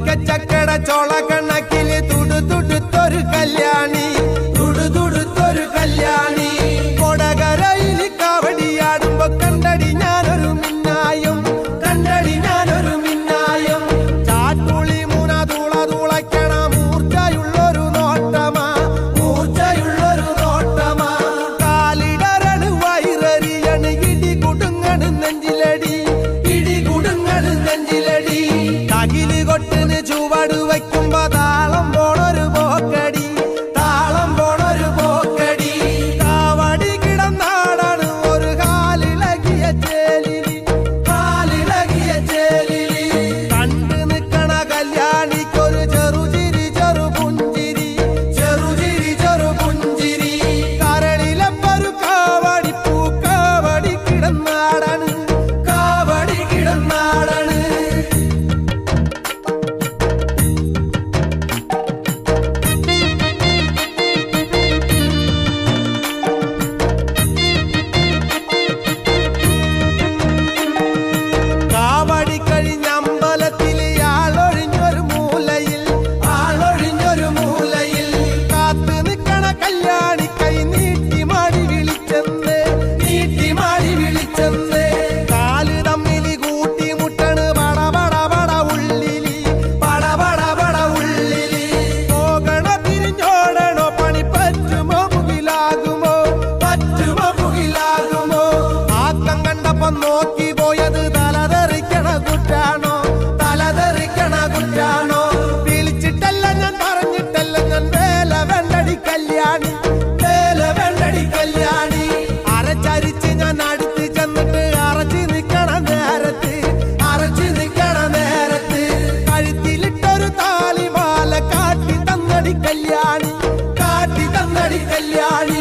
വരിക്കച്ചക്കട ചോള കണക്കില് തുടുതുടുത്തൊരു കല്യാണി, തുടുതുടുത്തൊരു കല്യാണി. കൊടകരയില് കാവടിയാടുമ്പോ കണ്ടടി ഞാനൊരു മിന്നായം, കണ്ടടി ഞാനൊരു മിന്നായം. ചാട്ടുളി മുന തൂള തൂളയ്ക്കണ മൂർച്ചയുള്ളൊരു നോട്ടമാ, മൂർച്ചയുള്ളൊരു നോട്ടമാ. കാലിടരണ് വൈറരിയണ് ഇടി കുടുങ്ങണ് നെഞ്ചിലടി, ഇടി കുടുങ്ങണ് നെഞ്ചിലടി. കകില് കൊട്ടിന് ചുവട് വയ്ക്കുമ്പോ താളം പോണൊരു പോക്കടി, താളം പോണൊരു പോക്കടി. കാവടി കിടന്നാടാണ് ഒരു കാലിളകിയ ചേലില്, കാലിളകിയ ചേലില്. കണ്ടു നിക്കണ കല്യാണിക്കൊരു ചെറുചിരി ചെറു പുഞ്ചിരി, ചെറുചിരി ചെറു പുഞ്ചിരി. കരളിലപ്പൊരു കാവടി പൂ, കാവടി കിടന്നാടാണ്, കാവടി കിടന്നാടാണ്. കാവടി കഴിഞ്ഞ അമ്പലത്തില് ആളൊഴിഞ്ഞൊരു മൂലയിൽ, ആളൊഴിഞ്ഞൊരു മൂലയിൽ. കാത്തു നിക്കണ കല്യാണി കൈ നീട്ടി മാടി വിളിച്ചെന്ന്, നീട്ടി മാടി വിളിച്ചെന്ന്. കാല് തമ്മില് കൂട്ടി മുട്ടണ് പട പട പട ഉള്ളില്, പട പട പട ഉള്ളില്. പോകണ തിരിഞ്ഞോടണോ പണി പറ്റുമോ മുകിലാകുമോ, പറ്റുമോ മുകിലാകുമോ. ആക്കം കണ്ടപ്പോ നോക്കി പോയത് തലതെറിക്കണ കുറ്റാണോ, തലതെറിക്കണ കുറ്റാണോ. വിളിച്ചിട്ടല്ല ഞാൻ പറഞ്ഞിട്ടല്ല ഞാൻ വേല വെണ്ടടി കല്യാണി, വേല വെണ്ടടി കല്യാണി. അരച്ചരിച്ച് ഞാൻ അടുത്ത് ചെന്നിട്ട് അറച്ചു നിക്കണ നേരത്ത്, അറച്ചു നിക്കണ നേരത്ത്. കഴുത്തിലിട്ടൊരു താലിമാല കാട്ടി തന്നടി കല്യാണി, കാട്ടി തന്നടി കല്യാണി.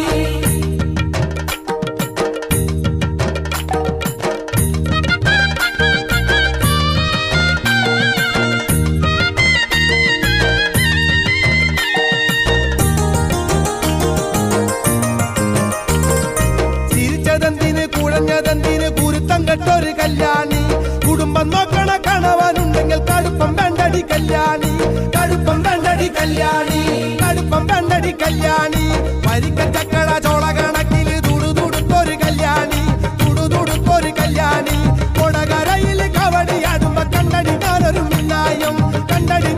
ചിരിച്ചതെന്തിന് കുഴഞ്ഞതെന്തിന് കുരുത്തം കെട്ടൊരു കല്യാണി. കുടുംബം നോക്കണ കണവനുണ്ടെങ്കിൽ കടുപ്പം വേണ്ടടി കല്യാണി, കടുപ്പം വേണ്ടടി കല്യാണി, കടുപ്പം വേണ്ടടി കല്യാണി. വരിക്കച്ചക്കട ചോള കണക്കില് തുടുതുടുത്തൊരു കല്യാണി, തുടുതുടുത്തൊരു കല്യാണി. കൊടകരയില് കവടിയാടുമ്പോ കണ്ടടി ഞാനൊരു മിന്നായം, കണ്ടടി